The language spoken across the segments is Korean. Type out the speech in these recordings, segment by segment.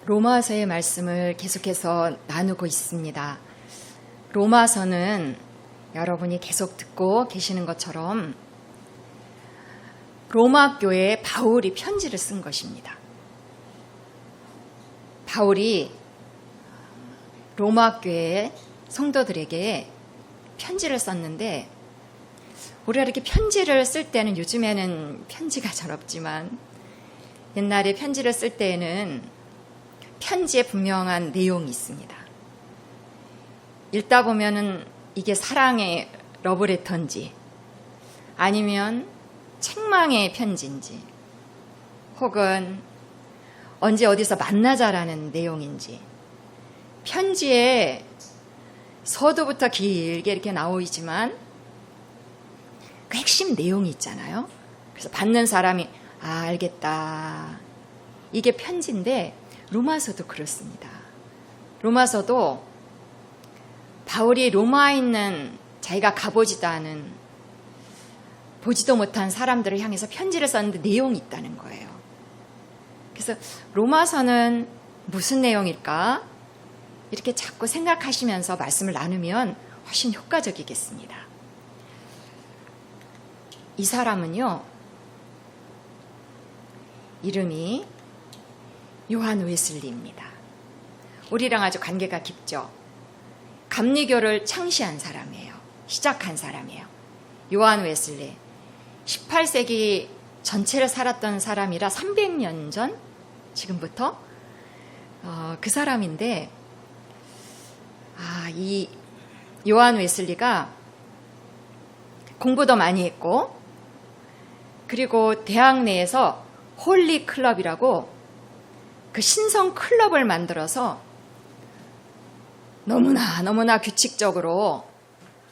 로마서의 말씀을 계속해서 나누고 있습니다. 로마서는 여러분이 계속 듣고 계시는 것처럼 로마 교회에 바울이 편지를 쓴 것입니다. 바울이 로마 교회의 성도들에게 편지를 썼는데, 우리가 이렇게 편지를 쓸 때는, 요즘에는 편지가 잘 없지만 옛날에 편지를 쓸 때에는 편지에 분명한 내용이 있습니다. 읽다 보면은 이게 사랑의 러브레터인지 아니면 책망의 편지인지 혹은 언제 어디서 만나자라는 내용인지, 편지에 서두부터 길게 이렇게 나오지만 그 핵심 내용이 있잖아요. 그래서 받는 사람이 알겠다, 이게 편지인데, 로마서도 그렇습니다. 로마서도 바울이 로마에 있는 자기가 가보지도 않은, 보지도 못한 사람들을 향해서 편지를 썼는데 내용이 있다는 거예요. 그래서 로마서는 무슨 내용일까? 이렇게 자꾸 생각하시면서 말씀을 나누면 훨씬 효과적이겠습니다. 이 사람은요, 이름이 요한 웨슬리입니다. 우리랑 아주 관계가 깊죠. 감리교를 창시한 사람이에요. 시작한 사람이에요. 요한 웨슬리. 18세기 전체를 살았던 사람이라 300년 전, 지금부터 그 사람인데, 이 요한 웨슬리가 공부도 많이 했고, 그리고 대학 내에서 홀리 클럽이라고 그 신성 클럽을 만들어서 너무나 규칙적으로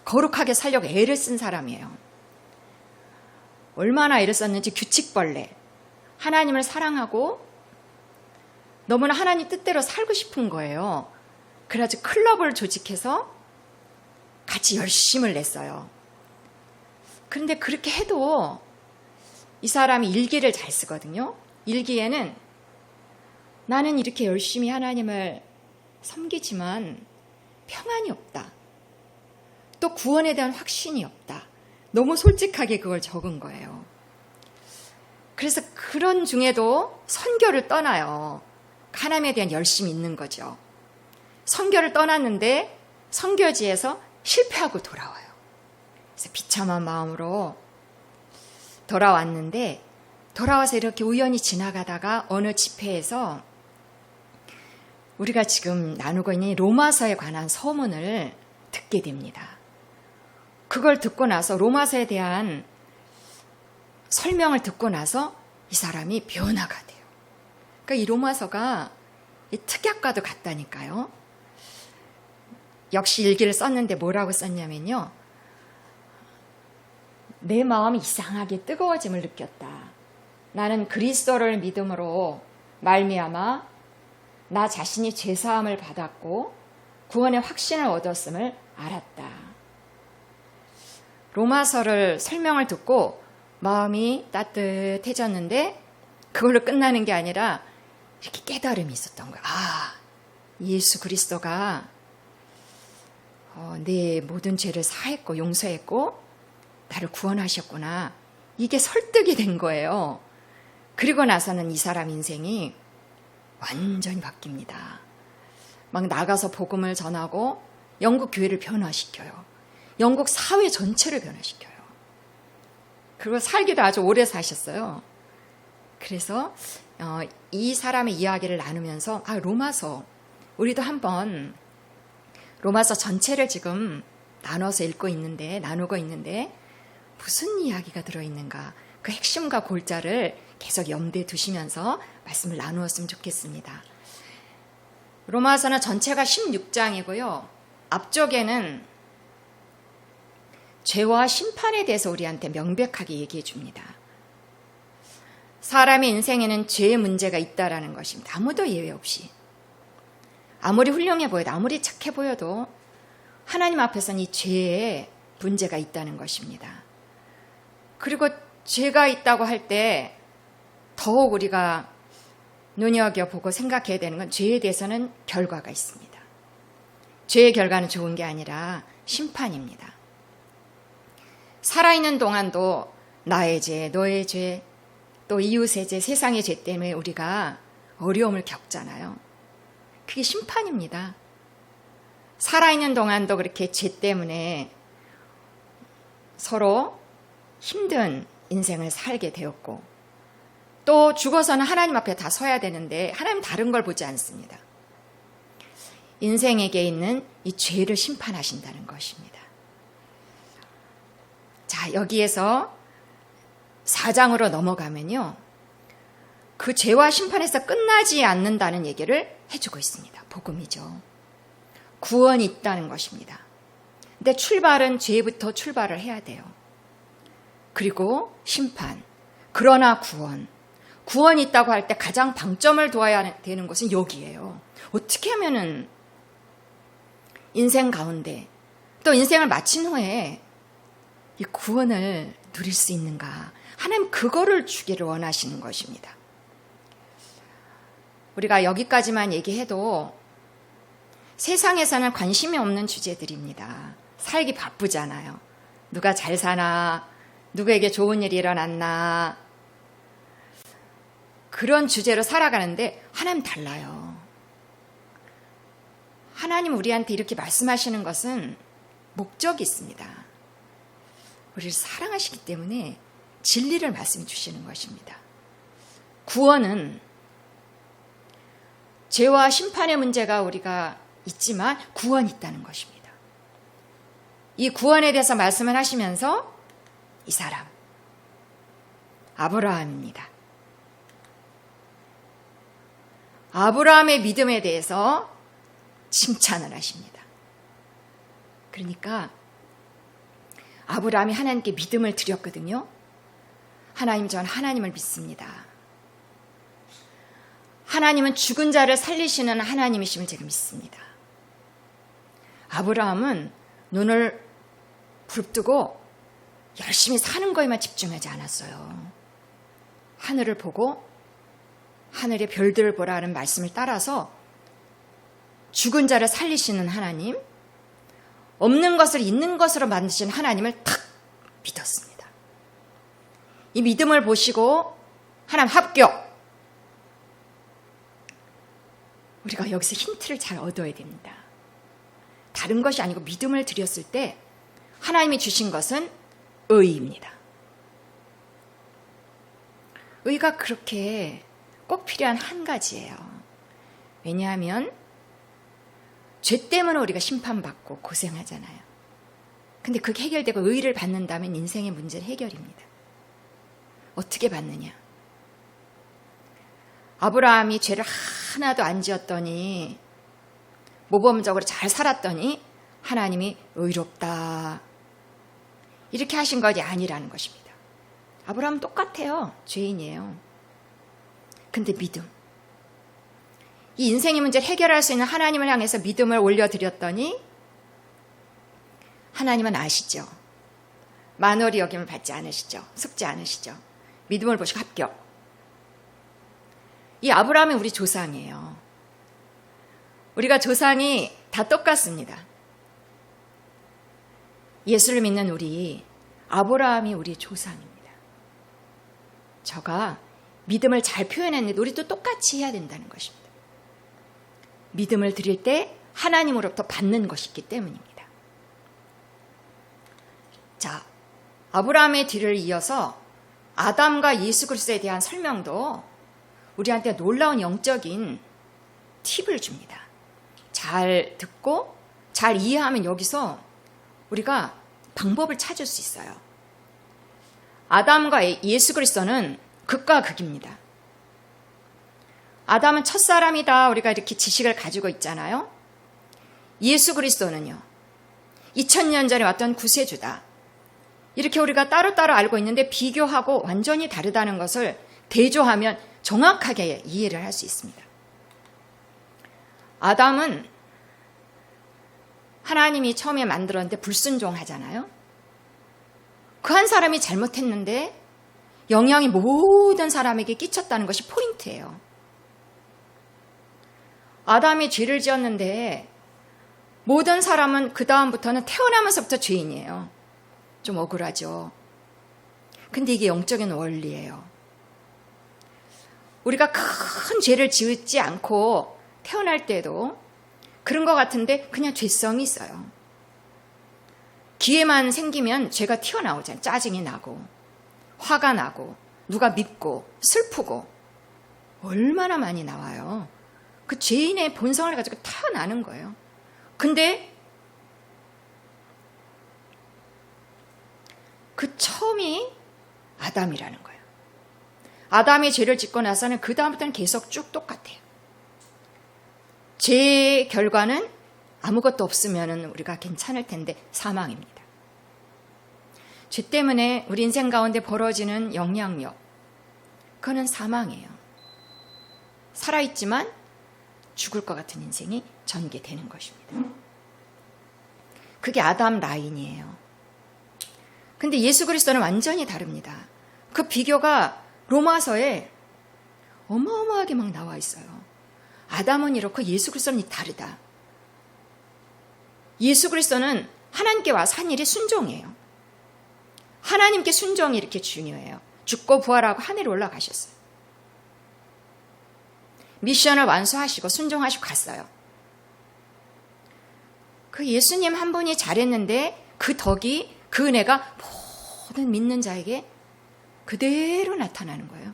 거룩하게 살려고 애를 쓴 사람이에요. 얼마나 애를 썼는지, 규칙벌레. 하나님을 사랑하고 너무나 하나님 뜻대로 살고 싶은 거예요. 그래가지고 클럽을 조직해서 같이 열심을 냈어요. 그런데 그렇게 해도 이 사람이 일기를 잘 쓰거든요. 일기에는 나는 이렇게 열심히 하나님을 섬기지만 평안이 없다, 또 구원에 대한 확신이 없다, 너무 솔직하게 그걸 적은 거예요. 그래서 그런 중에도 선교를 떠나요. 하나님에 대한 열심이 있는 거죠. 선교를 떠났는데 선교지에서 실패하고 돌아와요. 그래서 비참한 마음으로 돌아왔는데, 돌아와서 이렇게 우연히 지나가다가 어느 집회에서 우리가 지금 나누고 있는 로마서에 관한 서문을 듣게 됩니다. 그걸 듣고 나서, 로마서에 대한 설명을 듣고 나서 이 사람이 변화가 돼요. 그러니까 이 로마서가 특약과도 같다니까요. 역시 일기를 썼는데 뭐라고 썼냐면요, 내 마음이 이상하게 뜨거워짐을 느꼈다. 나는 그리스도를 믿음으로 말미암아 나 자신이 죄사함을 받았고 구원의 확신을 얻었음을 알았다. 로마서를 설명을 듣고 마음이 따뜻해졌는데, 그걸로 끝나는 게 아니라 이렇게 깨달음이 있었던 거야. 예수 그리스도가 내 모든 죄를 사했고 용서했고 나를 구원하셨구나. 이게 설득이 된 거예요. 그리고 나서는 이 사람 인생이 완전히 바뀝니다. 막 나가서 복음을 전하고 영국 교회를 변화시켜요. 영국 사회 전체를 변화시켜요. 그리고 살기도 아주 오래 사셨어요. 그래서 이 사람의 이야기를 나누면서 로마서, 우리도 한번 로마서 전체를 지금 나눠서 나누고 있는데 무슨 이야기가 들어있는가, 그 핵심과 골자를 계속 염두에 두시면서 말씀을 나누었으면 좋겠습니다. 로마서는 전체가 16장이고요. 앞쪽에는 죄와 심판에 대해서 우리한테 명백하게 얘기해 줍니다. 사람의 인생에는 죄의 문제가 있다라는 것입니다. 아무도 예외 없이. 아무리 훌륭해 보여도, 아무리 착해 보여도 하나님 앞에서는 이 죄의 문제가 있다는 것입니다. 그리고 죄가 있다고 할 때 더욱 우리가 눈여겨보고 생각해야 되는 건 죄에 대해서는 결과가 있습니다. 죄의 결과는 좋은 게 아니라 심판입니다. 살아있는 동안도 나의 죄, 너의 죄, 또 이웃의 죄, 세상의 죄 때문에 우리가 어려움을 겪잖아요. 그게 심판입니다. 살아있는 동안도 그렇게 죄 때문에 서로 힘든 인생을 살게 되었고, 또 죽어서는 하나님 앞에 다 서야 되는데 하나님 다른 걸 보지 않습니다. 인생에게 있는 이 죄를 심판하신다는 것입니다. 자, 여기에서 4장으로 넘어가면요, 그 죄와 심판에서 끝나지 않는다는 얘기를 해주고 있습니다. 복음이죠. 구원이 있다는 것입니다. 근데 출발은 죄부터 출발을 해야 돼요. 그리고 심판, 그러나 구원이 있다고 할 때 가장 방점을 두어야 되는 것은 여기예요. 어떻게 하면은 인생 가운데 또 인생을 마친 후에 이 구원을 누릴 수 있는가? 하나님 그거를 주기를 원하시는 것입니다. 우리가 여기까지만 얘기해도 세상에서는 관심이 없는 주제들입니다. 살기 바쁘잖아요. 누가 잘 사나, 누구에게 좋은 일이 일어났나, 그런 주제로 살아가는데 하나님 달라요. 하나님 우리한테 이렇게 말씀하시는 것은 목적이 있습니다. 우리를 사랑하시기 때문에 진리를 말씀해 주시는 것입니다. 구원은 죄와 심판의 문제가 우리가 있지만 구원이 있다는 것입니다. 이 구원에 대해서 말씀을 하시면서 이 사람 아브라함입니다. 아브라함의 믿음에 대해서 칭찬을 하십니다. 그러니까 아브라함이 하나님께 믿음을 드렸거든요. 하나님, 전 하나님을 믿습니다. 하나님은 죽은 자를 살리시는 하나님이심을 제가 믿습니다. 아브라함은 눈을 부릅뜨고 열심히 사는 거에만 집중하지 않았어요. 하늘을 보고 하늘의 별들을 보라는 말씀을 따라서 죽은 자를 살리시는 하나님, 없는 것을 있는 것으로 만드신 하나님을 탁 믿었습니다. 이 믿음을 보시고 하나님 합격! 우리가 여기서 힌트를 잘 얻어야 됩니다. 다른 것이 아니고 믿음을 드렸을 때 하나님이 주신 것은 의입니다. 의가 그렇게 꼭 필요한 한 가지예요. 왜냐하면 죄 때문에 우리가 심판받고 고생하잖아요. 근데 그게 해결되고 의를 받는다면 인생의 문제는 해결입니다. 어떻게 받느냐? 아브라함이 죄를 하나도 안 지었더니 모범적으로 잘 살았더니 하나님이 의롭다 이렇게 하신 것이 아니라는 것입니다. 아브라함은 똑같아요. 죄인이에요. 근데 믿음, 이 인생의 문제를 해결할 수 있는 하나님을 향해서 믿음을 올려드렸더니 하나님은 아시죠? 만월이 여김을 받지 않으시죠? 속지 않으시죠? 믿음을 보시고 합격. 이 아브라함이 우리 조상이에요. 우리가 조상이 다 똑같습니다. 예수를 믿는 우리, 아브라함이 우리 조상입니다. 저가 믿음을 잘 표현했는데 우리도 똑같이 해야 된다는 것입니다. 믿음을 드릴 때 하나님으로부터 받는 것이 있기 때문입니다. 자, 아브라함의 뒤를 이어서 아담과 예수 그리스도에 대한 설명도 우리한테 놀라운 영적인 팁을 줍니다. 잘 듣고 잘 이해하면 여기서 우리가 방법을 찾을 수 있어요. 아담과 예수 그리스도는 극과 극입니다. 아담은 첫사람이다. 우리가 이렇게 지식을 가지고 있잖아요. 예수 그리스도는요, 2000년 전에 왔던 구세주다. 이렇게 우리가 따로따로 알고 있는데 비교하고 완전히 다르다는 것을 대조하면 정확하게 이해를 할 수 있습니다. 아담은 하나님이 처음에 만들었는데 불순종하잖아요. 그 한 사람이 잘못했는데 영향이 모든 사람에게 끼쳤다는 것이 포인트예요. 아담이 죄를 지었는데 모든 사람은 그 다음부터는 태어나면서부터 죄인이에요. 좀 억울하죠. 근데 이게 영적인 원리예요. 우리가 큰 죄를 지지 않고 태어날 때도 그런 것 같은데 그냥 죄성이 있어요. 기회만 생기면 죄가 튀어나오잖아요. 짜증이 나고 화가 나고 누가 밉고 슬프고 얼마나 많이 나와요. 그 죄인의 본성을 가지고 타어나는 거예요. 근데 그 처음이 아담이라는 거예요. 아담이 죄를 짓고 나서는 그 다음부터는 계속 쭉 똑같아요. 죄의 결과는 아무것도 없으면 우리가 괜찮을 텐데 사망입니다. 죄 때문에 우리 인생 가운데 벌어지는 영향력, 그거는 사망이에요. 살아있지만 죽을 것 같은 인생이 전개되는 것입니다. 그게 아담 라인이에요. 근데 예수 그리스도는 완전히 다릅니다. 그 비교가 로마서에 어마어마하게 막 나와 있어요. 아담은 이렇고 예수 그리스도는 다르다. 예수 그리스도는 하나님께 와서 한 일이 순종이에요. 하나님께 순종이 이렇게 중요해요. 죽고 부활하고 하늘에 올라가셨어요. 미션을 완수하시고 순종하시고 갔어요. 그 예수님 한 분이 잘했는데 그 덕이, 그 은혜가 모든 믿는 자에게 그대로 나타나는 거예요.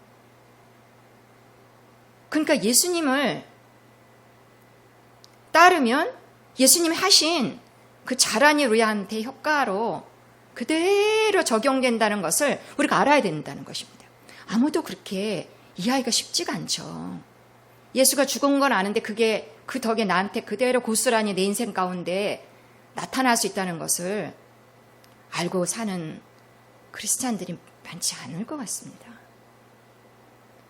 그러니까 예수님을 따르면 예수님이 하신 그 잘한 일 우리한테 효과로 그대로 적용된다는 것을 우리가 알아야 된다는 것입니다. 아무도 그렇게 이해하기가 쉽지가 않죠. 예수가 죽은 건 아는데 그게 그 덕에 나한테 그대로 고스란히 내 인생 가운데 나타날 수 있다는 것을 알고 사는 크리스찬들이 많지 않을 것 같습니다.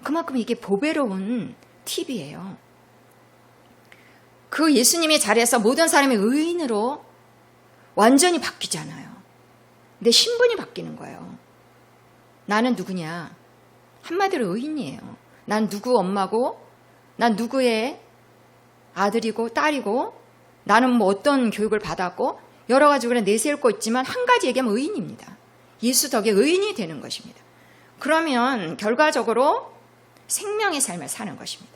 그만큼 이게 보배로운 팁이에요. 그 예수님이 잘해서 모든 사람이 의인으로 완전히 바뀌잖아요. 내 신분이 바뀌는 거예요. 나는 누구냐? 한마디로 의인이에요. 난 누구 엄마고, 난 누구의 아들이고 딸이고, 나는 뭐 어떤 교육을 받았고 여러 가지 그냥 내세우고 있지만 한 가지 얘기하면 의인입니다. 예수 덕에 의인이 되는 것입니다. 그러면 결과적으로 생명의 삶을 사는 것입니다.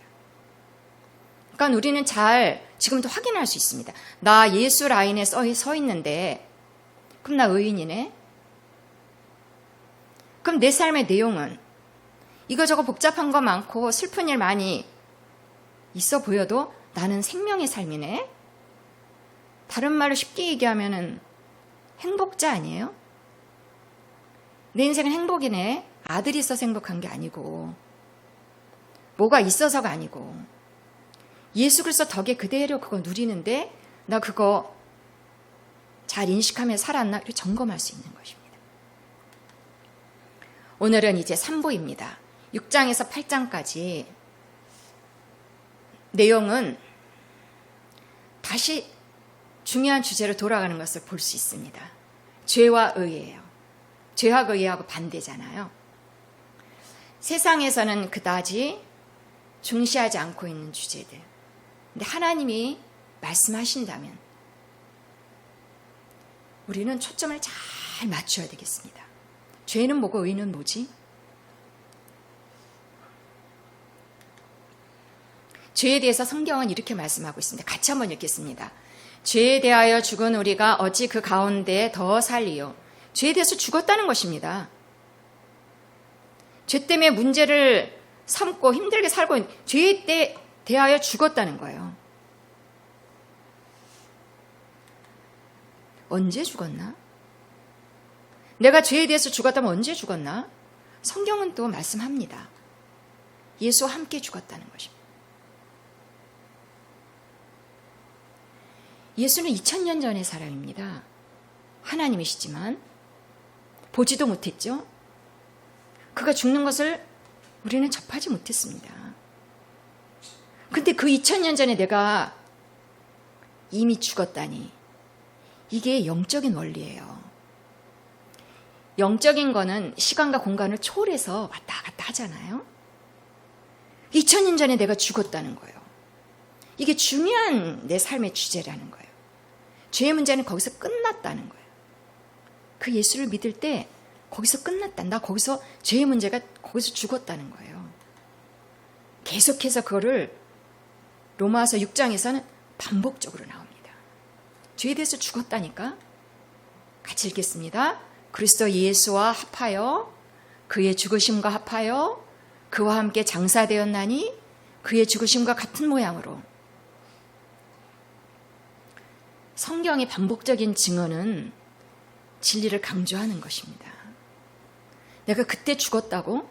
그러니까 우리는 잘 지금도 확인할 수 있습니다. 나 예수 라인에 서 있는데 그럼 나 의인이네? 그럼 내 삶의 내용은 이거저거 복잡한 거 많고 슬픈 일 많이 있어 보여도 나는 생명의 삶이네? 다른 말로 쉽게 얘기하면은 행복자 아니에요? 내 인생은 행복이네. 아들이 있어서 행복한 게 아니고 뭐가 있어서가 아니고 예수 그리스도 덕에 그대로 그거 누리는데 나 그거 잘 인식하며 살았나? 이렇게 점검할 수 있는 것입니다. 오늘은 이제 3부입니다. 6장에서 8장까지 내용은 다시 중요한 주제로 돌아가는 것을 볼 수 있습니다. 죄와 의예요. 죄와 의하고 반대잖아요. 세상에서는 그다지 중시하지 않고 있는 주제들. 근데 하나님이 말씀하신다면 우리는 초점을 잘 맞춰야 되겠습니다. 죄는 뭐고 의는 뭐지? 죄에 대해서 성경은 이렇게 말씀하고 있습니다. 같이 한번 읽겠습니다. 죄에 대하여 죽은 우리가 어찌 그 가운데 더 살리요? 죄에 대해서 죽었다는 것입니다. 죄 때문에 문제를 삼고 힘들게 살고 있는 죄에 대하여 죽었다는 거예요. 언제 죽었나? 내가 죄에 대해서 죽었다면 언제 죽었나? 성경은 또 말씀합니다. 예수와 함께 죽었다는 것입니다. 예수는 2000년 전의 사람입니다. 하나님이시지만 보지도 못했죠. 그가 죽는 것을 우리는 접하지 못했습니다. 근데 그 2000년 전에 내가 이미 죽었다니 이게 영적인 원리예요. 영적인 거는 시간과 공간을 초월해서 왔다 갔다 하잖아요. 2000년 전에 내가 죽었다는 거예요. 이게 중요한 내 삶의 주제라는 거예요. 죄의 문제는 거기서 끝났다는 거예요. 그 예수를 믿을 때 거기서 끝났다. 나 거기서 죄의 문제가 거기서 죽었다는 거예요. 계속해서 그거를 로마서 6장에서는 반복적으로 나옵니다. 죄에 대해서 죽었다니까. 같이 읽겠습니다. 그리스도 예수와 합하여 그의 죽으심과 합하여 그와 함께 장사되었나니 그의 죽으심과 같은 모양으로. 성경의 반복적인 증언은 진리를 강조하는 것입니다. 내가 그때 죽었다고?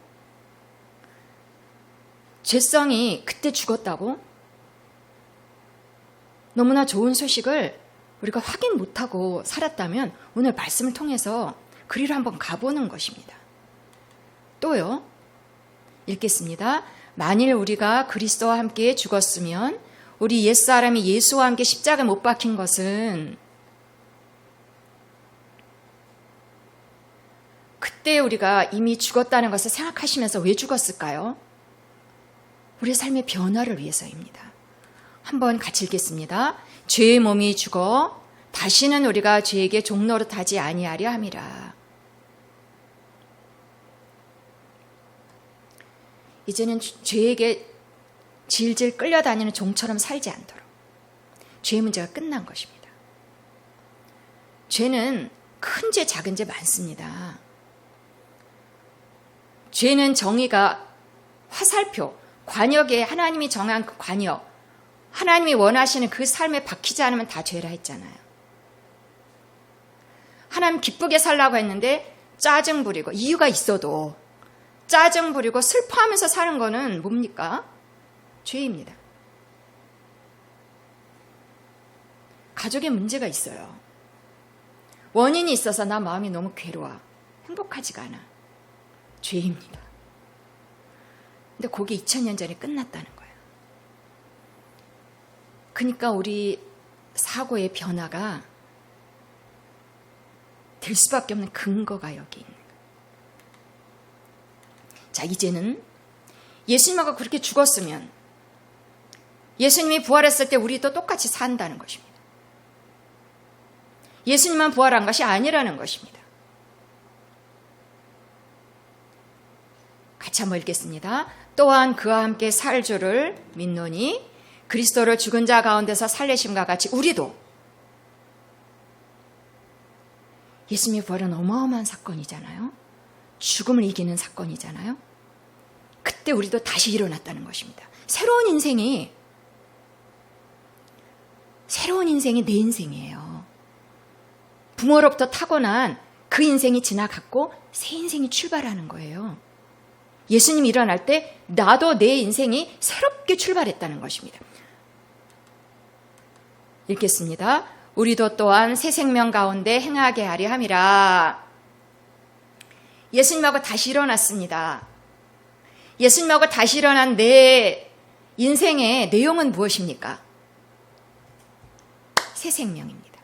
죄성이 그때 죽었다고? 너무나 좋은 소식을 우리가 확인 못하고 살았다면 오늘 말씀을 통해서 그리로 한번 가보는 것입니다. 또요, 읽겠습니다. 만일 우리가 그리스도와 함께 죽었으면 우리 옛사람이 예수와 함께 십자가에 못 박힌 것은 그때 우리가 이미 죽었다는 것을 생각하시면서 왜 죽었을까요? 우리의 삶의 변화를 위해서입니다. 한번 같이 읽겠습니다. 죄의 몸이 죽어 다시는 우리가 죄에게 종노릇하지 아니하려 함이라. 이제는 죄에게 질질 끌려다니는 종처럼 살지 않도록 죄의 문제가 끝난 것입니다. 죄는 큰 죄, 작은 죄 많습니다. 죄는 정의가 화살표, 관역에 하나님이 정한 그 관역, 하나님이 원하시는 그 삶에 박히지 않으면 다 죄라 했잖아요. 하나님 기쁘게 살라고 했는데 짜증 부리고, 이유가 있어도 짜증 부리고 슬퍼하면서 사는 거는 뭡니까? 죄입니다. 가족에 문제가 있어요. 원인이 있어서 나 마음이 너무 괴로워. 행복하지가 않아. 죄입니다. 근데 그게 2000년 전에 끝났다는 거예요. 그러니까 우리 사고의 변화가 될 수밖에 없는 근거가 여기 있는 거예요. 자, 이제는 예수님하고 그렇게 죽었으면 예수님이 부활했을 때 우리도 똑같이 산다는 것입니다. 예수님만 부활한 것이 아니라는 것입니다. 같이 한번 읽겠습니다. 또한 그와 함께 살 줄을 믿노니 그리스도를 죽은 자 가운데서 살리심과 같이 우리도. 예수님의 부활은 어마어마한 사건이잖아요. 죽음을 이기는 사건이잖아요. 그때 우리도 다시 일어났다는 것입니다. 새로운 인생이 내 인생이에요. 부모로부터 타고난 그 인생이 지나갔고 새 인생이 출발하는 거예요. 예수님이 일어날 때 나도 내 인생이 새롭게 출발했다는 것입니다. 읽겠습니다. 우리도 또한 새 생명 가운데 행하게 하려 함이라. 예수님하고 다시 일어났습니다. 예수님하고 다시 일어난 내 인생의 내용은 무엇입니까? 새 생명입니다.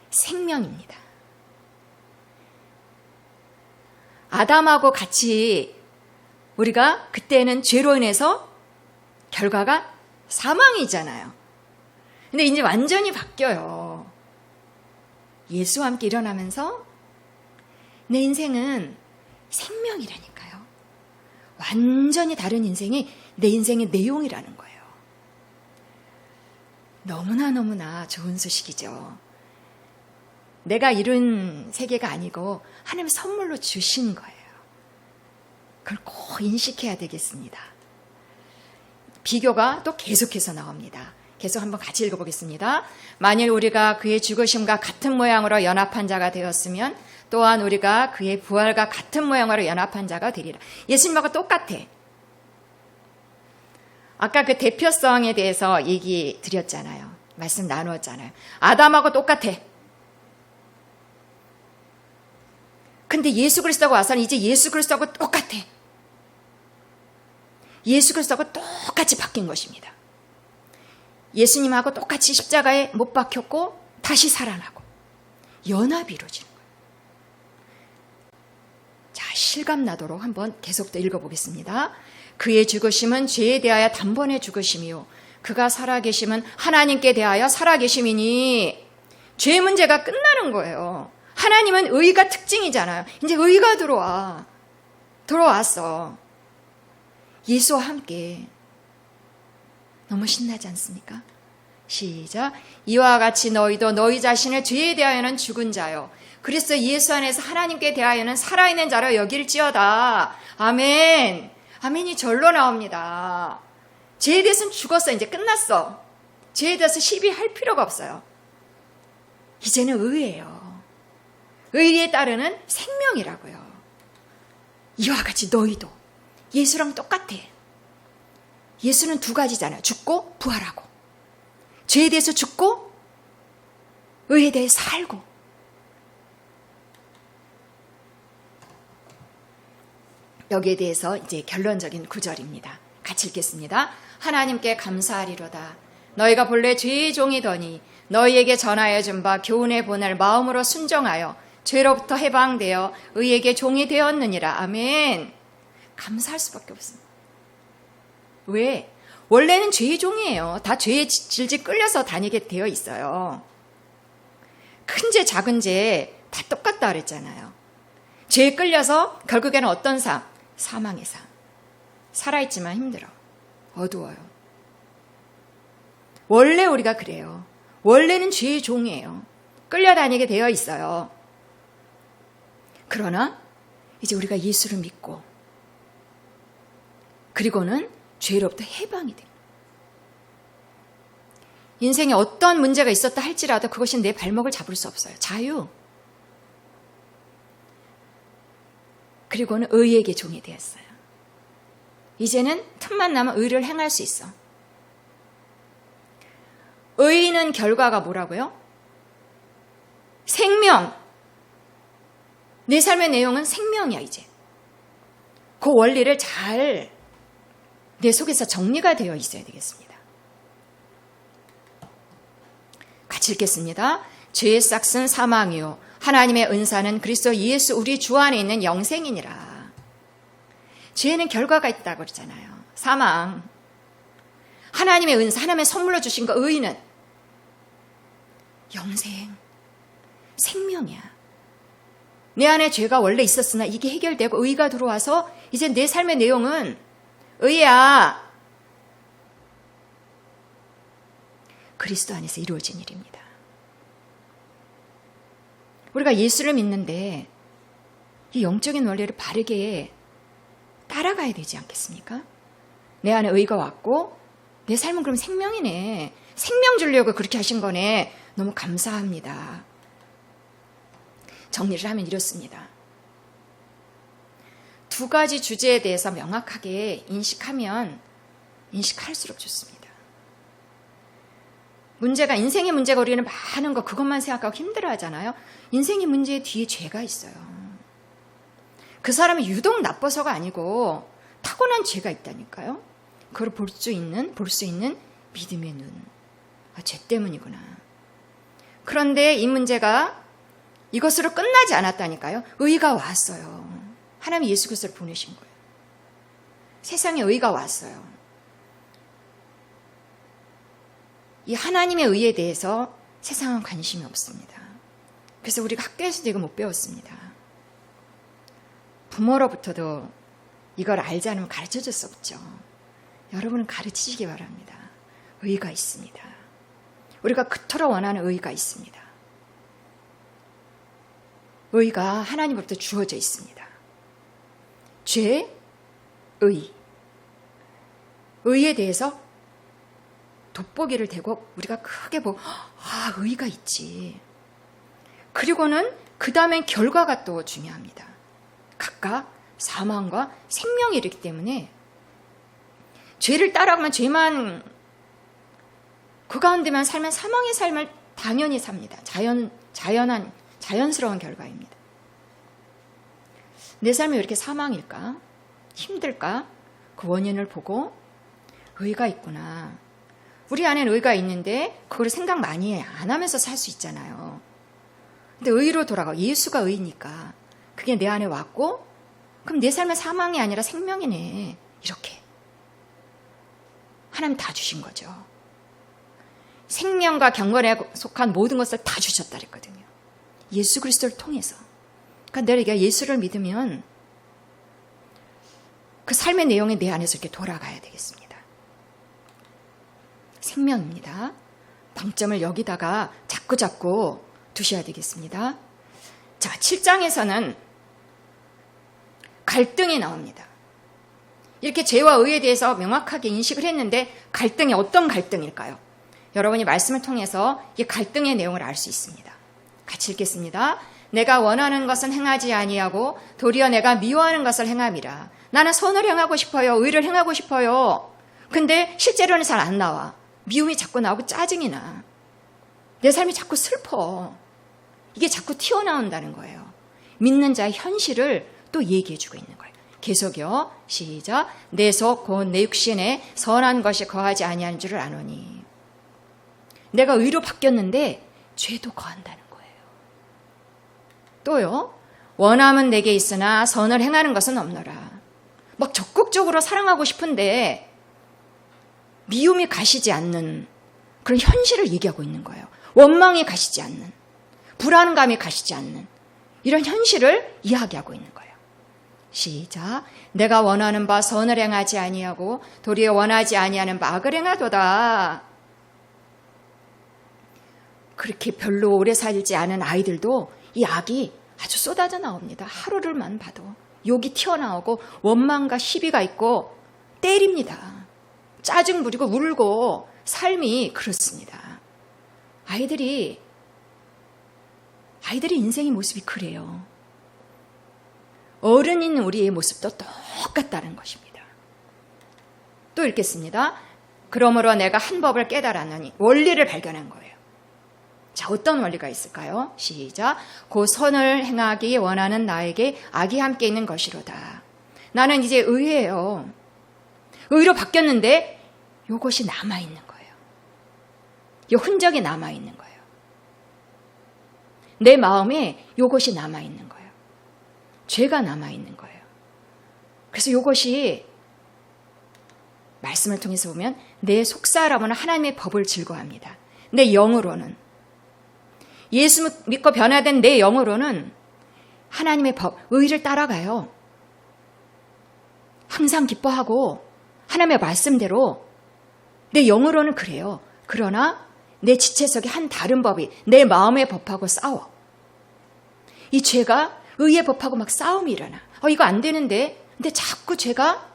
생명입니다. 아담하고 같이 우리가 그때는 죄로 인해서 결과가 사망이잖아요. 근데 이제 완전히 바뀌어요. 예수와 함께 일어나면서 내 인생은 생명이라니까요. 완전히 다른 인생이 내 인생의 내용이라는 거예요. 너무나 좋은 소식이죠. 내가 이룬 세계가 아니고 하나님 선물로 주신 거예요. 그걸 꼭 인식해야 되겠습니다. 비교가 또 계속해서 나옵니다. 계속 한번 같이 읽어보겠습니다. 만일 우리가 그의 죽으심과 같은 모양으로 연합한 자가 되었으면 또한 우리가 그의 부활과 같은 모양으로 연합한 자가 되리라. 예수님하고 똑같아. 아까 그 대표성에 대해서 얘기 드렸잖아요. 말씀 나누었잖아요. 아담하고 똑같아. 근데 예수 그리스도가 와서는 이제 예수 그리스도하고 똑같아. 예수 그리스도하고 똑같이 바뀐 것입니다. 예수님하고 똑같이 십자가에 못 박혔고 다시 살아나고 연합이 이루어지는 거예요. 자, 실감나도록 한번 계속 더 읽어보겠습니다. 그의 죽으심은 죄에 대하여 단번에 죽으심이요 그가 살아계심은 하나님께 대하여 살아계심이니 죄 문제가 끝나는 거예요. 하나님은 의가 특징이잖아요. 이제 의가 들어왔어. 예수와 함께. 너무 신나지 않습니까? 시작. 이와 같이 너희도 너희 자신을 죄에 대하여는 죽은 자요 그리스도 예수 안에서 하나님께 대하여는 살아있는 자로 여길지어다. 아멘. 아멘이 절로 나옵니다. 죄에 대해서는 죽었어. 이제 끝났어. 죄에 대해서 시비할 필요가 없어요. 이제는 의예요. 의에 따르는 생명이라고요. 이와 같이 너희도 예수랑 똑같아. 예수는 두 가지잖아요. 죽고 부활하고. 죄에 대해서 죽고 의에 대해 살고. 여기에 대해서 이제 결론적인 구절입니다. 같이 읽겠습니다. 하나님께 감사하리로다. 너희가 본래 죄의 종이더니 너희에게 전하여 준 바 교훈에 보낼 마음으로 순종하여 죄로부터 해방되어 의에게 종이 되었느니라. 아멘. 감사할 수밖에 없습니다. 왜? 원래는 죄의 종이에요. 다 죄에 질질 끌려서 다니게 되어 있어요. 큰 죄, 작은 죄 다 똑같다 그랬잖아요. 죄에 끌려서 결국에는 어떤 삶? 사망의 삶. 살아있지만 힘들어. 어두워요. 원래 우리가 그래요. 원래는 죄의 종이에요. 끌려다니게 되어 있어요. 그러나 이제 우리가 예수를 믿고 그리고는 죄로부터 해방이 됩니다. 인생에 어떤 문제가 있었다 할지라도 그것이 내 발목을 잡을 수 없어요. 자유. 그리고는 의에게 종이 되었어요. 이제는 틈만 나면 의를 행할 수 있어. 의는 결과가 뭐라고요? 생명. 내 삶의 내용은 생명이야 이제. 그 원리를 잘 내 속에서 정리가 되어 있어야 되겠습니다. 같이 읽겠습니다. 죄의 싹은 사망이요 하나님의 은사는 그리스도 예수 우리 주 안에 있는 영생이니라. 죄에는 결과가 있다고 그러잖아요. 사망. 하나님의 은사, 하나님의 선물로 주신 거 의는 영생, 생명이야. 내 안에 죄가 원래 있었으나 이게 해결되고 의가 들어와서 이제 내 삶의 내용은 의야. 그리스도 안에서 이루어진 일입니다. 우리가 예수를 믿는데 이 영적인 원리를 바르게 따라가야 되지 않겠습니까? 내 안에 의가 왔고 내 삶은 그럼 생명이네. 생명 주려고 그렇게 하신 거네. 너무 감사합니다. 정리를 하면 이렇습니다. 두 가지 주제에 대해서 명확하게 인식할수록 좋습니다. 문제가 인생의 문제가 우리는 많은 거 그것만 생각하고 힘들어하잖아요. 인생의 문제 뒤에 죄가 있어요. 그 사람이 유독 나빠서가 아니고 타고난 죄가 있다니까요. 그걸 볼 수 있는 믿음의 눈. 죄 때문이구나. 그런데 이 문제가 이것으로 끝나지 않았다니까요. 의가 왔어요. 하나님 예수 그리스도를 보내신 거예요. 세상에 의가 왔어요. 이 하나님의 의에 대해서 세상은 관심이 없습니다. 그래서 우리가 학교에서도 이거 못 배웠습니다. 부모로부터도 이걸 알지 않으면 가르쳐줄 수 없죠. 여러분은 가르치시기 바랍니다. 의가 있습니다. 우리가 그토록 원하는 의가 있습니다. 의가 하나님으로부터 주어져 있습니다. 죄, 의에 대해서 돋보기를 대고 우리가 크게 보고 의가 있지. 그리고는 그 다음엔 결과가 또 중요합니다. 각각 사망과 생명이 이르기 때문에 죄를 따라가면 죄만 그 가운데만 살면 사망의 삶을 당연히 삽니다. 자연스러운 결과입니다. 내 삶이 왜 이렇게 사망일까? 힘들까? 그 원인을 보고 의가 있구나. 우리 안에는 의가 있는데 그걸 생각 많이 안 하면서 살 수 있잖아요. 근데 의로 돌아가. 예수가 의니까 그게 내 안에 왔고 그럼 내 삶은 사망이 아니라 생명이네. 이렇게. 하나님 다 주신 거죠. 생명과 경건에 속한 모든 것을 다 주셨다 그랬거든요. 예수 그리스도를 통해서. 그러니까 내가 예수를 믿으면 그 삶의 내용이 내 안에서 이렇게 돌아가야 되겠습니다. 생명입니다. 방점을 여기다가 자꾸 두셔야 되겠습니다. 자, 7장에서는 갈등이 나옵니다. 이렇게 죄와 의에 대해서 명확하게 인식을 했는데 갈등이 어떤 갈등일까요? 여러분이 말씀을 통해서 이 갈등의 내용을 알 수 있습니다. 같이 읽겠습니다. 내가 원하는 것은 행하지 아니하고 도리어 내가 미워하는 것을 행함이라. 나는 선을 행하고 싶어요. 의를 행하고 싶어요. 근데 실제로는 잘 안 나와. 미움이 자꾸 나오고 짜증이 나. 내 삶이 자꾸 슬퍼. 이게 자꾸 튀어나온다는 거예요. 믿는 자의 현실을 또 얘기해주고 있는 거예요. 계속요. 시작. 내 속 곧 내 육신에 선한 것이 거하지 아니하는 줄을 아노니. 내가 의로 바뀌었는데 죄도 거한다는 거예요. 또요. 원함은 내게 있으나 선을 행하는 것은 없노라. 막 적극적으로 사랑하고 싶은데 미움이 가시지 않는 그런 현실을 얘기하고 있는 거예요. 원망이 가시지 않는, 불안감이 가시지 않는 이런 현실을 이야기하고 있는 거예요. 시작. 내가 원하는 바 선을 행하지 아니하고 도리어 원하지 아니하는 바 악을 행하도다. 그렇게 별로 오래 살지 않은 아이들도 이 악이 아주 쏟아져 나옵니다. 하루를만 봐도 욕이 튀어나오고 원망과 시비가 있고 때립니다. 짜증 부리고 울고 삶이 그렇습니다. 아이들이 인생의 모습이 그래요. 어른인 우리의 모습도 똑같다는 것입니다. 또 읽겠습니다. 그러므로 내가 한 법을 깨달았느니 원리를 발견한 거예요. 자, 어떤 원리가 있을까요? 시작. 그 선을 행하기 원하는 나에게 악이 함께 있는 것이로다. 나는 이제 의예요. 의로 바뀌었는데 이것이 남아있는 거예요. 이 흔적이 남아있는 거예요. 내 마음에 이것이 남아있는 거예요. 죄가 남아있는 거예요. 그래서 이것이 말씀을 통해서 보면 내 속사람은 하나님의 법을 즐거워합니다. 내 영으로는, 예수 믿고 변화된 내 영으로는 하나님의 법, 의를 따라가요. 항상 기뻐하고 하나님의 말씀대로 내 영으로는 그래요. 그러나 내 지체 속에 한 다른 법이 내 마음의 법하고 싸워. 이 죄가 의의 법하고 막 싸움이 일어나. 이거 안 되는데. 근데 자꾸 죄가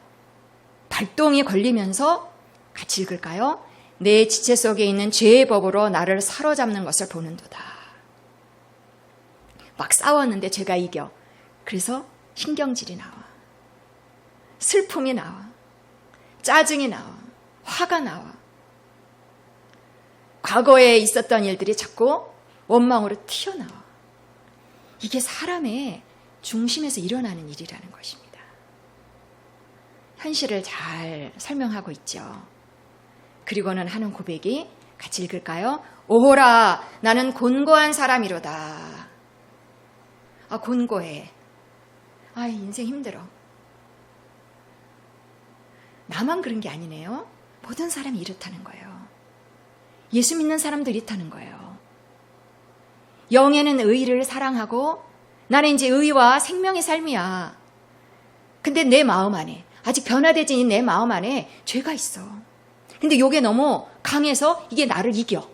발동이 걸리면서 같이 읽을까요? 내 지체 속에 있는 죄의 법으로 나를 사로잡는 것을 보는도다. 막 싸웠는데 죄가 이겨. 그래서 신경질이 나와. 슬픔이 나와. 짜증이 나와. 화가 나와. 과거에 있었던 일들이 자꾸 원망으로 튀어나와. 이게 사람의 중심에서 일어나는 일이라는 것입니다. 현실을 잘 설명하고 있죠. 그리고는 하는 고백이 같이 읽을까요? 오호라, 나는 곤고한 사람이로다. 곤고해. 인생 힘들어. 나만 그런 게 아니네요. 모든 사람이 이렇다는 거예요. 예수 믿는 사람도 이렇다는 거예요. 영에는 의를 사랑하고 나는 이제 의와 생명의 삶이야. 근데 내 마음 안에, 아직 변화되지 않은 내 마음 안에 죄가 있어. 근데 이게 너무 강해서 이게 나를 이겨.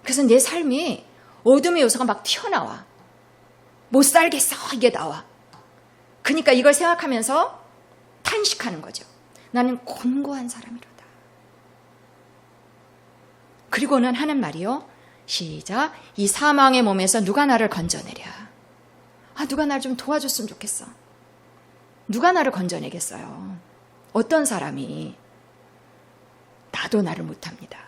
그래서 내 삶이 어둠의 요소가 막 튀어나와. 못 살겠어, 이게 나와. 그러니까 이걸 생각하면서 탄식하는 거죠. 나는 곤고한 사람이로다. 그리고는 하는 말이요. 시작. 이 사망의 몸에서 누가 나를 건져내랴. 누가 나를 좀 도와줬으면 좋겠어. 누가 나를 건져내겠어요. 어떤 사람이. 나도 나를 못합니다.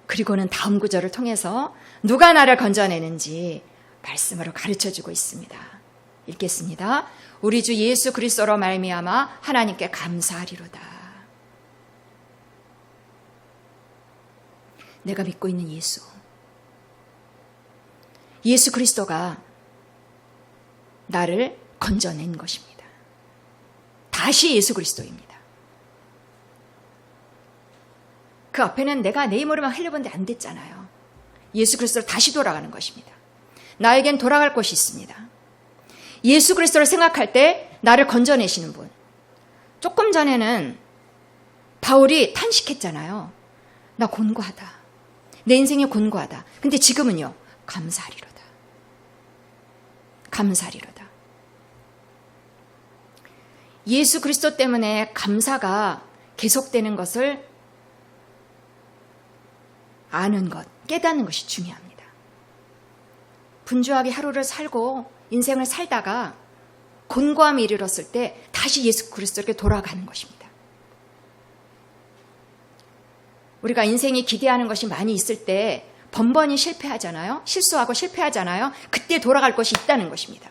그리고는 다음 구절을 통해서 누가 나를 건져내는지 말씀으로 가르쳐주고 있습니다. 읽겠습니다. 우리 주 예수 그리스도로 말미암아 하나님께 감사하리로다. 내가 믿고 있는 예수 그리스도가 나를 건져낸 것입니다. 다시 예수 그리스도입니다. 그 앞에는 내가 내 힘으로만 하려는데 안 됐잖아요. 예수 그리스도로 다시 돌아가는 것입니다. 나에겐 돌아갈 곳이 있습니다. 예수 그리스도를 생각할 때 나를 건져내시는 분. 조금 전에는 바울이 탄식했잖아요. 나 곤고하다. 내 인생이 곤고하다. 근데 지금은요. 감사하리로다. 감사하리로다. 예수 그리스도 때문에 감사가 계속되는 것을 아는 것, 깨닫는 것이 중요합니다. 분주하게 하루를 살고 인생을 살다가 곤고함에 이르렀을 때 다시 예수 그리스도에게 돌아가는 것입니다. 우리가 인생이 기대하는 것이 많이 있을 때 번번이 실패하잖아요. 실수하고 실패하잖아요. 그때 돌아갈 것이 있다는 것입니다.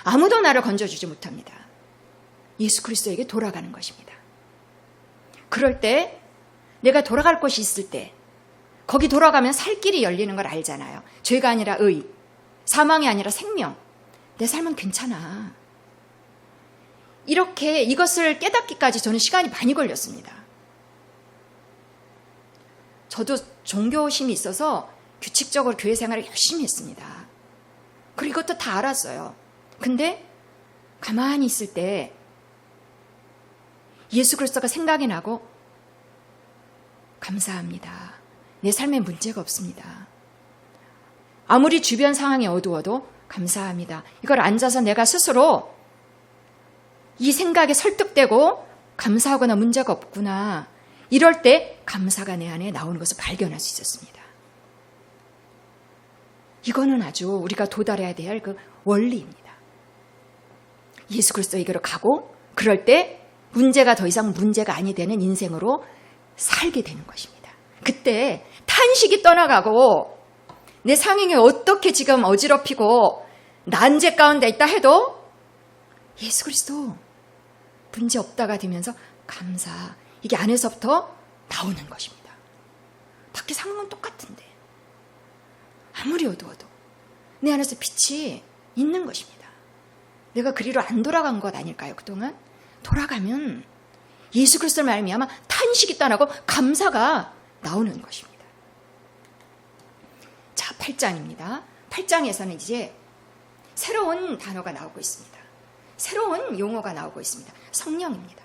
아무도 나를 건져주지 못합니다. 예수 그리스도에게 돌아가는 것입니다. 그럴 때 내가 돌아갈 곳이 있을 때 거기 돌아가면 살 길이 열리는 걸 알잖아요. 죄가 아니라 의, 사망이 아니라 생명. 내 삶은 괜찮아. 이렇게 이것을 깨닫기까지 저는 시간이 많이 걸렸습니다. 저도 종교심이 있어서 규칙적으로 교회 생활을 열심히 했습니다. 그리고 이것도 다 알았어요. 근데 가만히 있을 때 예수 그리스도가 생각이 나고 감사합니다. 내 삶에 문제가 없습니다. 아무리 주변 상황이 어두워도 감사합니다. 이걸 앉아서 내가 스스로 이 생각에 설득되고 감사하거나 문제가 없구나. 이럴 때 감사가 내 안에 나오는 것을 발견할 수 있었습니다. 이거는 아주 우리가 도달해야 될 그 원리입니다. 예수 그리스도에게로 가고 그럴 때 문제가 더 이상 문제가 아니 되는 인생으로 살게 되는 것입니다. 그때 탄식이 떠나가고 내 상황이 어떻게 지금 어지럽히고 난제 가운데 있다 해도 예수 그리스도 문제 없다가 되면서 감사, 이게 안에서부터 나오는 것입니다. 밖에 상황은 똑같은데 아무리 어두워도 내 안에서 빛이 있는 것입니다. 내가 그리로 안 돌아간 것 아닐까요? 그동안 돌아가면 예수 그리스도를 말미암아 탄식이 떠나고 감사가 나오는 것입니다. 자, 8장입니다. 8장에서는 이제 새로운 단어가 나오고 있습니다. 새로운 용어가 나오고 있습니다. 성령입니다.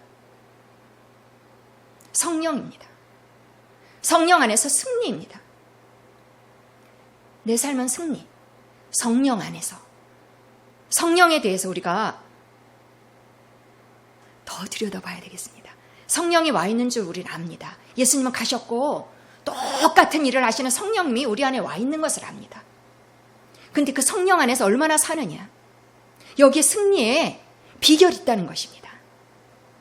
성령입니다. 성령 안에서 승리입니다. 내 삶은 승리. 성령 안에서. 성령에 대해서 우리가 더 들여다봐야 되겠습니다. 성령이 와 있는 줄 우리는 압니다. 예수님은 가셨고 똑같은 일을 하시는 성령님이 우리 안에 와 있는 것을 압니다. 근데 그 성령 안에서 얼마나 사느냐. 여기에 승리에 비결이 있다는 것입니다.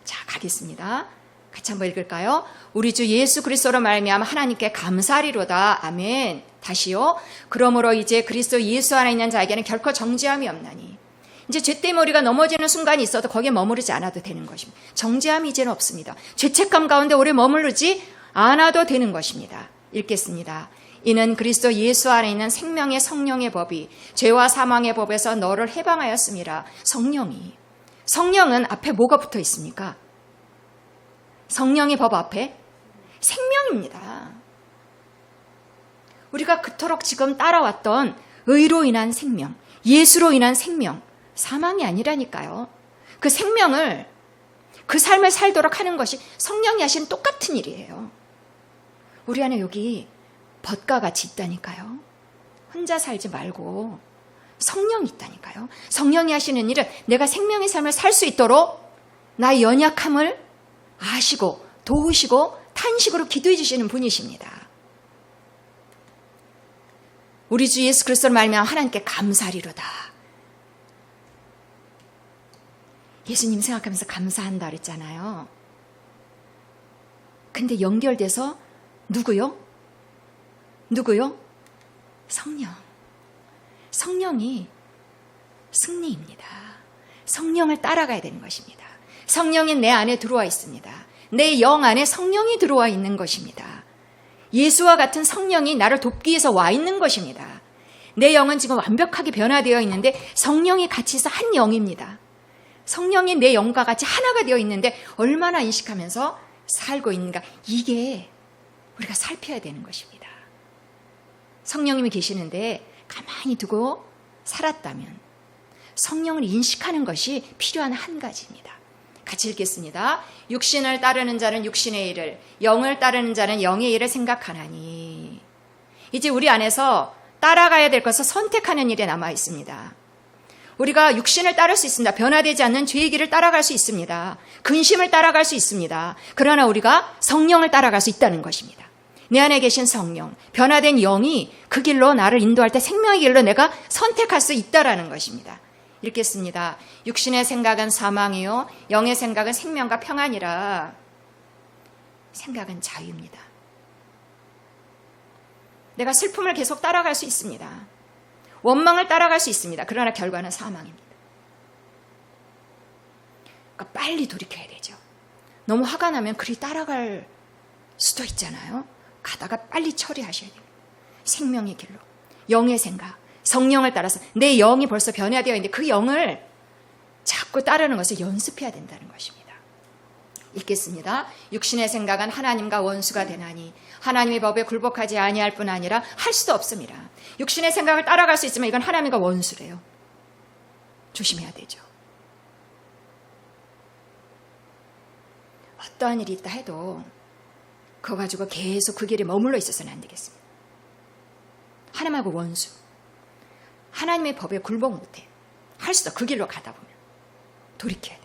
자, 가겠습니다. 같이 한번 읽을까요? 우리 주 예수 그리스도로 말미암아 하나님께 감사하리로다. 아멘. 다시요. 그러므로 이제 그리스도 예수 안에 있는 자에게는 결코 정죄함이 없나니. 이제 죄 때문에 우리가 넘어지는 순간이 있어도 거기에 머무르지 않아도 되는 것입니다. 정죄함이 이제는 없습니다. 죄책감 가운데 오래 머무르지 않아도 되는 것입니다. 읽겠습니다. 이는 그리스도 예수 안에 있는 생명의 성령의 법이 죄와 사망의 법에서 너를 해방하였음이라. 성령은 앞에 뭐가 붙어 있습니까? 성령의 법 앞에 생명입니다. 우리가 그토록 지금 따라왔던 의로 인한 생명, 예수로 인한 생명, 사망이 아니라니까요. 그 생명을, 그 삶을 살도록 하는 것이 성령이 하시는 똑같은 일이에요. 우리 안에 여기 벗과 같이 있다니까요. 혼자 살지 말고 성령이 있다니까요. 성령이 하시는 일은 내가 생명의 삶을 살 수 있도록 나의 연약함을 아시고 도우시고 탄식으로 기도해 주시는 분이십니다. 우리 주 예수 그리스도를 말미암아 하나님께 감사하리로다. 예수님 생각하면서 감사한다 그랬잖아요. 근데 연결돼서 누구요? 성령. 성령이 승리입니다. 성령을 따라가야 되는 것입니다. 성령이 내 안에 들어와 있습니다. 내 영 안에 성령이 들어와 있는 것입니다. 예수와 같은 성령이 나를 돕기 위해서 와 있는 것입니다. 내 영은 지금 완벽하게 변화되어 있는데 성령이 같이 있어 한 영입니다. 성령이 내 영과 같이 하나가 되어 있는데 얼마나 인식하면서 살고 있는가. 이게 우리가 살펴야 되는 것입니다. 성령님이 계시는데 가만히 두고 살았다면 성령을 인식하는 것이 필요한 한 가지입니다. 같이 읽겠습니다. 육신을 따르는 자는 육신의 일을, 영을 따르는 자는 영의 일을 생각하나니. 이제 우리 안에서 따라가야 될 것을 선택하는 일에 남아 있습니다. 우리가 육신을 따를 수 있습니다. 변화되지 않는 죄의 길을 따라갈 수 있습니다. 근심을 따라갈 수 있습니다. 그러나 우리가 성령을 따라갈 수 있다는 것입니다. 내 안에 계신 성령, 변화된 영이 그 길로 나를 인도할 때 생명의 길로 내가 선택할 수 있다라는 것입니다. 읽겠습니다. 육신의 생각은 사망이요 영의 생각은 생명과 평안이라. 생각은 자유입니다. 내가 슬픔을 계속 따라갈 수 있습니다. 원망을 따라갈 수 있습니다. 그러나 결과는 사망입니다. 그러니까 빨리 돌이켜야 되죠. 너무 화가 나면 그리 따라갈 수도 있잖아요. 가다가 빨리 처리하셔야 돼요. 생명의 길로, 영의 생각, 성령을 따라서 내 영이 벌써 변화되어 있는데 그 영을 자꾸 따르는 것을 연습해야 된다는 것입니다. 읽겠습니다. 육신의 생각은 하나님과 원수가 되나니 하나님의 법에 굴복하지 아니할 뿐 아니라 할 수도 없습니다. 육신의 생각을 따라갈 수 있지만 이건 하나님과 원수래요. 조심해야 되죠. 어떠한 일이 있다 해도 그거 가지고 계속 그 길에 머물러 있어서는 안 되겠습니다. 하나님하고 원수. 하나님의 법에 굴복 못해. 할 수도 그 길로 가다 보면 돌이켜야 돼.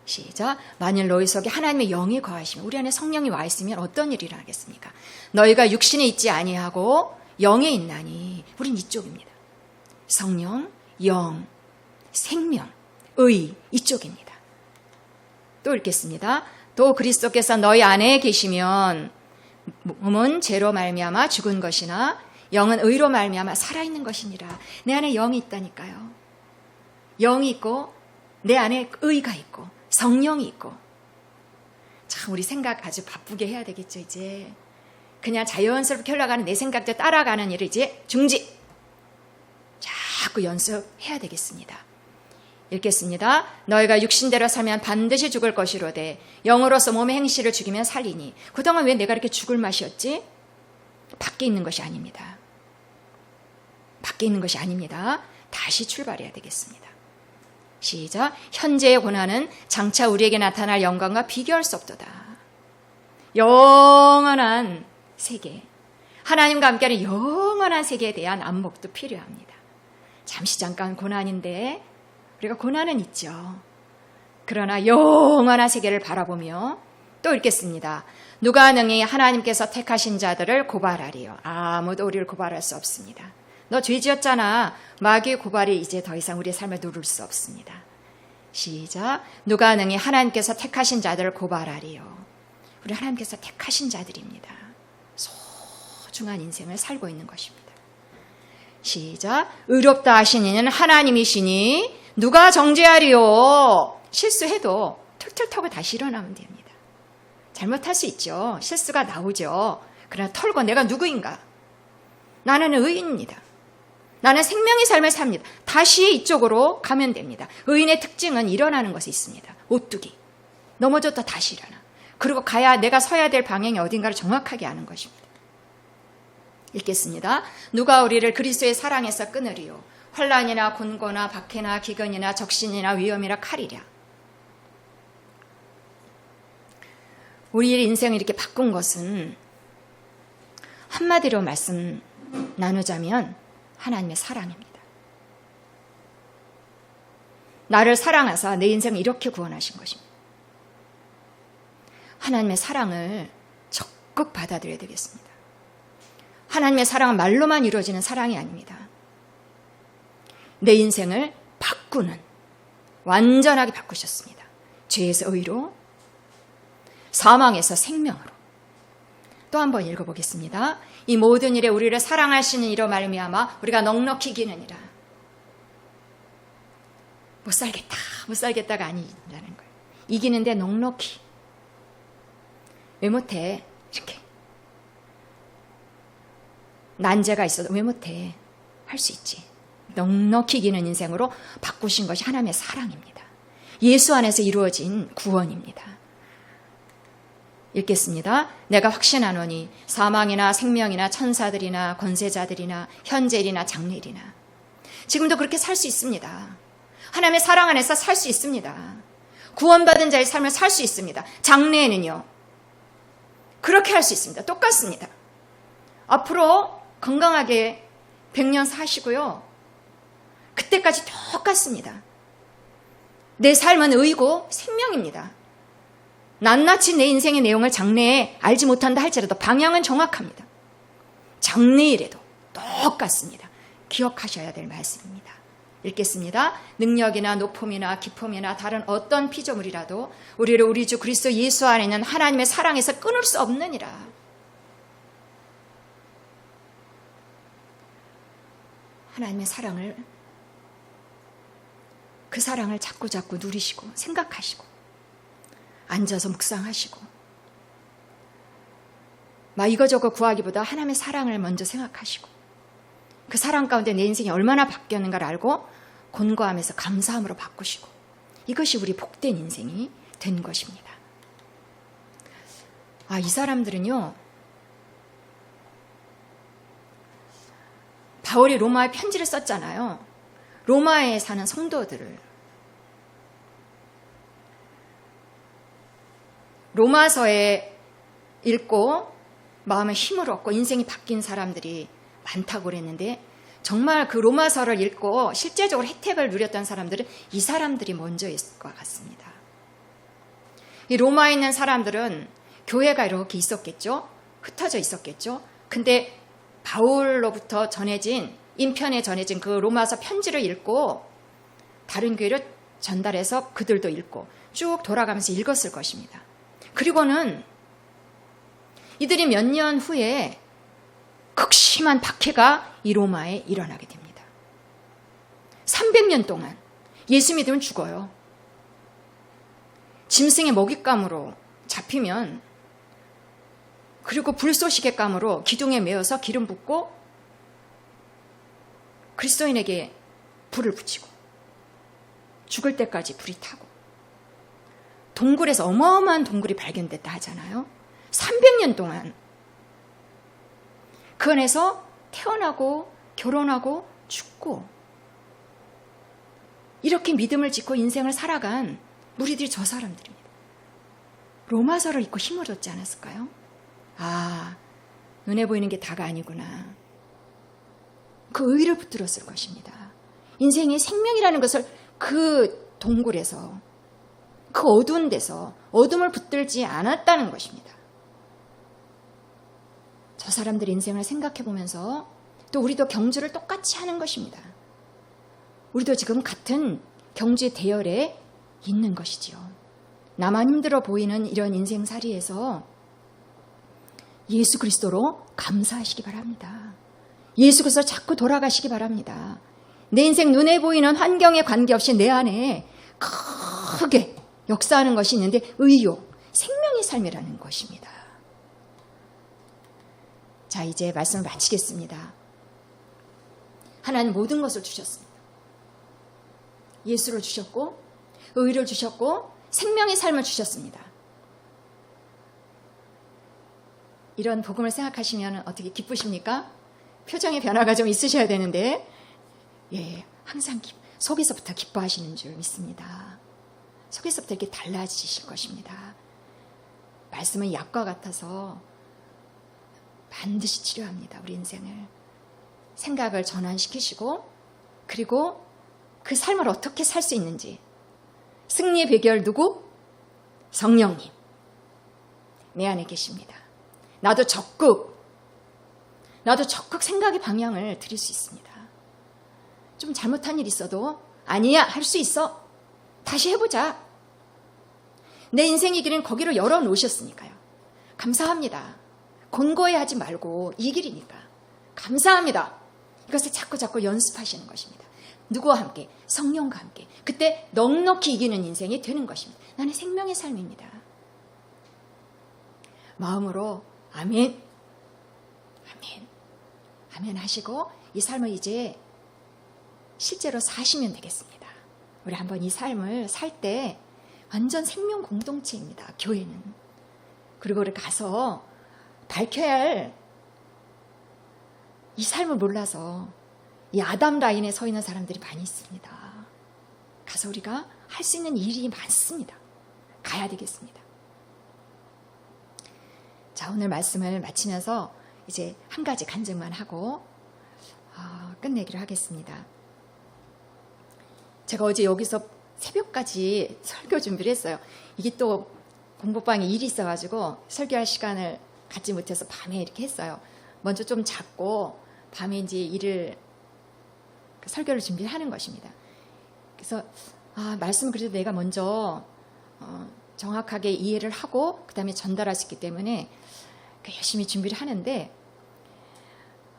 시작. 만일 너희 속에 하나님의 영이 거하시면, 우리 안에 성령이 와 있으면 어떤 일이 일어나겠습니까? 너희가 육신에 있지 아니하고 영에 있나니. 우린 이쪽입니다. 성령, 영, 생명, 의, 이쪽입니다. 또 읽겠습니다. 또 그리스도께서 너희 안에 계시면 몸은 죄로 말미암아 죽은 것이나 영은 의로 말미암아 살아있는 것이니라. 내 안에 영이 있다니까요. 영이 있고 내 안에 의가 있고 성령이 있고. 참 우리 생각 아주 바쁘게 해야 되겠죠. 이제 그냥 자연스럽게 흘러가는 내 생각대로 따라가는 일을 이제 중지. 자꾸 연습해야 되겠습니다. 읽겠습니다. 너희가 육신대로 살면 반드시 죽을 것이로되 영으로서 몸의 행실을 죽이면 살리니. 그동안 왜 내가 이렇게 죽을 맛이었지? 밖에 있는 것이 아닙니다. 밖에 있는 것이 아닙니다. 다시 출발해야 되겠습니다. 시작. 현재의 고난은 장차 우리에게 나타날 영광과 비교할 수 없도다. 영원한 세계, 하나님과 함께하는 영원한 세계에 대한 안목도 필요합니다. 잠시 잠깐 고난인데 우리가 고난은 있죠. 그러나 영원한 세계를 바라보며 또 읽겠습니다. 누가 능히 하나님께서 택하신 자들을 고발하리요. 아무도 우리를 고발할 수 없습니다. 너 죄 지었잖아. 마귀의 고발이 이제 더 이상 우리의 삶을 누를 수 없습니다. 시작. 누가 능히 하나님께서 택하신 자들을 고발하리요. 우리 하나님께서 택하신 자들입니다. 소중한 인생을 살고 있는 것입니다. 시작. 의롭다 하신 이는 하나님이시니 누가 정죄하리요. 실수해도 툴툴 털고 다시 일어나면 됩니다. 잘못할 수 있죠. 실수가 나오죠. 그러나 털고 내가 누구인가? 나는 의인입니다. 나는 생명의 삶을 삽니다. 다시 이쪽으로 가면 됩니다. 의인의 특징은 일어나는 것이 있습니다. 오뚜기. 넘어졌다 다시 일어나. 그리고 가야 내가 서야 될 방향이 어딘가를 정확하게 아는 것입니다. 읽겠습니다. 누가 우리를 그리스도의 사랑에서 끊으리요. 환난이나 곤고나 박해나 기근이나 적신이나 위험이나 칼이랴. 우리의 인생을 이렇게 바꾼 것은 한마디로 말씀 나누자면 하나님의 사랑입니다. 나를 사랑하사 내 인생을 이렇게 구원하신 것입니다. 하나님의 사랑을 적극 받아들여야 되겠습니다. 하나님의 사랑은 말로만 이루어지는 사랑이 아닙니다. 내 인생을 바꾸는, 완전하게 바꾸셨습니다. 죄에서 의로, 사망에서 생명으로. 또 한번 읽어보겠습니다. 이 모든 일에 우리를 사랑하시는 이로 말미암아 우리가 넉넉히 이기느니라. 못 살겠다가 아니라는 거예요. 이기는데 넉넉히. 왜 못해? 이렇게. 난제가 있어도 왜 못해? 할 수 있지. 넉넉히 이기는 인생으로 바꾸신 것이 하나님의 사랑입니다. 예수 안에서 이루어진 구원입니다. 읽겠습니다. 내가 확신하노니 사망이나 생명이나 천사들이나 권세자들이나 현재일이나 장래일이나. 지금도 그렇게 살 수 있습니다. 하나님의 사랑 안에서 살 수 있습니다. 구원받은 자의 삶을 살 수 있습니다. 장래에는요, 그렇게 할 수 있습니다. 똑같습니다. 앞으로 건강하게 100년 사시고요, 그때까지 똑같습니다. 내 삶은 의고 생명입니다. 낱낱이 내 인생의 내용을 장래에 알지 못한다 할지라도 방향은 정확합니다. 장래일에도 똑같습니다. 기억하셔야 될 말씀입니다. 읽겠습니다. 능력이나 높음이나 기품이나 다른 어떤 피조물이라도 우리를 우리 주 그리스도 예수 안에 있는 하나님의 사랑에서 끊을 수 없느니라. 하나님의 사랑을, 그 사랑을 자꾸 누리시고 생각하시고 앉아서 묵상하시고 막 이거저거 구하기보다 하나님의 사랑을 먼저 생각하시고 그 사랑 가운데 내 인생이 얼마나 바뀌었는가를 알고 곤고함에서 감사함으로 바꾸시고, 이것이 우리 복된 인생이 된 것입니다. 이 사람들은요, 바울이 로마에 편지를 썼잖아요. 로마에 사는 성도들을, 로마서에 읽고 마음에 힘을 얻고 인생이 바뀐 사람들이 많다고 그랬는데, 정말 그 로마서를 읽고 실제적으로 혜택을 누렸던 사람들은 이 사람들이 먼저일 것 같습니다. 이 로마에 있는 사람들은 교회가 이렇게 있었겠죠? 흩어져 있었겠죠? 근데 바울로부터 전해진, 인편에 전해진 그 로마서 편지를 읽고 다른 교회를 전달해서 그들도 읽고 쭉 돌아가면서 읽었을 것입니다. 그리고는 이들이 몇 년 후에 극심한 박해가 이 로마에 일어나게 됩니다. 300년 동안 예수 믿으면 죽어요. 짐승의 먹잇감으로 잡히면, 그리고 불쏘시개감으로 기둥에 매어서 기름 붓고 그리스도인에게 불을 붙이고 죽을 때까지 불이 타고, 동굴에서 어마어마한 동굴이 발견됐다 하잖아요. 300년 동안 그 안에서 태어나고 결혼하고 죽고 이렇게 믿음을 짓고 인생을 살아간 무리들이 저 사람들입니다. 로마서를 읽고 힘을 얻지 않았을까요? 눈에 보이는 게 다가 아니구나. 그 의를 붙들었을 것입니다. 인생의 생명이라는 것을 그 동굴에서, 그 어두운 데서 어둠을 붙들지 않았다는 것입니다. 저 사람들의 인생을 생각해 보면서 또 우리도 경주를 똑같이 하는 것입니다. 우리도 지금 같은 경주의 대열에 있는 것이지요. 나만 힘들어 보이는 이런 인생살이에서 예수 그리스도로 감사하시기 바랍니다. 예수 그리스도 자꾸 돌아가시기 바랍니다. 내 인생 눈에 보이는 환경에 관계없이 내 안에 크게 역사하는 것이 있는데, 의요, 생명의 삶이라는 것입니다. 자, 이제 말씀을 마치겠습니다. 하나님 모든 것을 주셨습니다. 예수를 주셨고, 의를 주셨고, 생명의 삶을 주셨습니다. 이런 복음을 생각하시면 어떻게 기쁘십니까? 표정의 변화가 좀 있으셔야 되는데, 항상 속에서부터 기뻐하시는 줄 믿습니다. 속에서부터 이렇게 달라지실 것입니다. 말씀은 약과 같아서 반드시 치료합니다. 우리 인생을. 생각을 전환시키시고, 그리고 그 삶을 어떻게 살 수 있는지. 승리의 비결 누구? 성령님. 내 안에 계십니다. 나도 적극 생각의 방향을 드릴 수 있습니다. 좀 잘못한 일 있어도 아니야, 할 수 있어. 다시 해보자. 내 인생의 길은 거기로 열어놓으셨으니까요. 감사합니다. 곤고해하지 말고 이 길이니까. 감사합니다. 이것을 자꾸 연습하시는 것입니다. 누구와 함께? 성령과 함께. 그때 넉넉히 이기는 인생이 되는 것입니다. 나는 생명의 삶입니다. 마음으로 아멘, 아멘, 아멘 하시고 이 삶을 이제 실제로 사시면 되겠습니다. 우리 한번 이 삶을 살 때 완전 생명 공동체입니다. 교회는. 그리고 우리 가서 밝혀야 할 이 삶을 몰라서 이 아담 라인에 서 있는 사람들이 많이 있습니다. 가서 우리가 할 수 있는 일이 많습니다. 가야 되겠습니다. 자, 오늘 말씀을 마치면서 이제 한 가지 간증만 하고 끝내기로 하겠습니다. 제가 어제 여기서 새벽까지 설교 준비를 했어요. 이게 또 공부방에 일이 있어가지고 설교할 시간을 갖지 못해서 밤에 이렇게 했어요. 먼저 좀 잤고 밤에 이제 설교를 준비하는 것입니다. 그래서 말씀을 그래도 내가 먼저 정확하게 이해를 하고 그 다음에 전달할 수 있기 때문에 열심히 준비를 하는데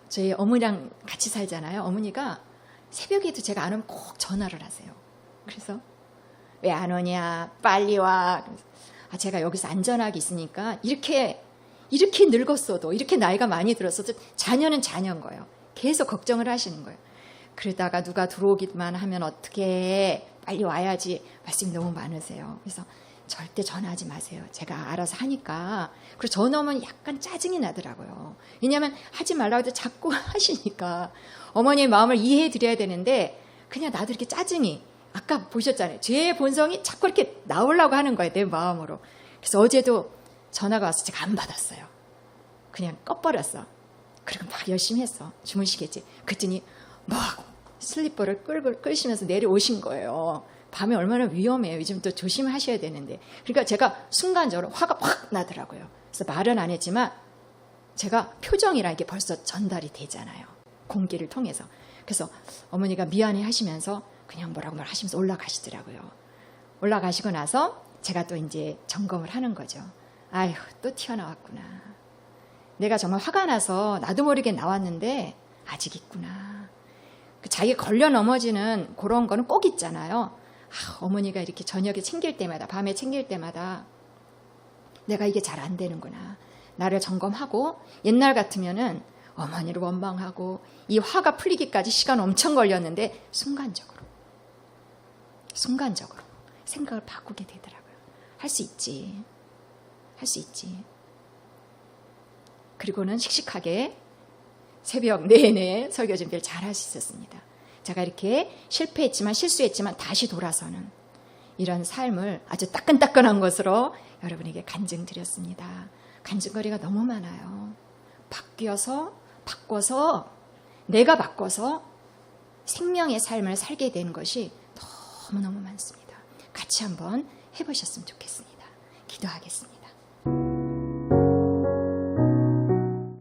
저희 어머니랑 같이 살잖아요. 어머니가 새벽에도 제가 안 오면 꼭 전화를 하세요. 그래서 왜 안 오냐, 빨리 와. 제가 여기서 안전하게 있으니까 이렇게 늙었어도, 이렇게 나이가 많이 들었어도 자녀는 자녀인 거예요. 계속 걱정을 하시는 거예요. 그러다가 누가 들어오기만 하면 어떻게, 빨리 와야지. 말씀이 너무 많으세요. 그래서 절대 전화하지 마세요. 제가 알아서 하니까. 그리고 전화 오면 약간 짜증이 나더라고요. 왜냐하면 하지 말라고 해도 자꾸 하시니까 어머니의 마음을 이해해 드려야 되는데 그냥 나도 이렇게 짜증이, 아까 보셨잖아요. 죄의 본성이 자꾸 이렇게 나오려고 하는 거예요. 내 마음으로. 그래서 어제도 전화가 와서 제가 안 받았어요. 그냥 꺼버렸어. 그리고 막 열심히 했어. 주무시겠지. 그랬더니 막 슬리퍼를 끌시면서 내려오신 거예요. 밤에 얼마나 위험해요. 요즘 또 조심하셔야 되는데. 그러니까 제가 순간적으로 화가 확 나더라고요. 그래서 말은 안 했지만 제가 표정이랑 이게 벌써 전달이 되잖아요. 공기를 통해서. 그래서 어머니가 미안해 하시면서 그냥 뭐라고 하시면서 올라가시더라고요. 올라가시고 나서 제가 또 이제 점검을 하는 거죠. 아휴, 또 튀어나왔구나. 내가 정말 화가 나서 나도 모르게 나왔는데 아직 있구나. 자기가 걸려 넘어지는 그런 거는 꼭 있잖아요. 어머니가 이렇게 저녁에 챙길 때마다, 밤에 챙길 때마다 내가 이게 잘 안 되는구나. 나를 점검하고 옛날 같으면은 어머니를 원망하고 이 화가 풀리기까지 시간 엄청 걸렸는데 순간적으로 생각을 바꾸게 되더라고요. 할 수 있지. 그리고는 씩씩하게 새벽 내내 설교 준비를 잘 할 수 있었습니다. 제가 이렇게 실패했지만 실수했지만 다시 돌아서는 이런 삶을 아주 따끈따끈한 것으로 여러분에게 간증드렸습니다. 간증거리가 너무 많아요. 바꿔서 내가 바꿔서 생명의 삶을 살게 되는 것이 너무너무 많습니다. 같이 한번 해보셨으면 좋겠습니다. 기도하겠습니다.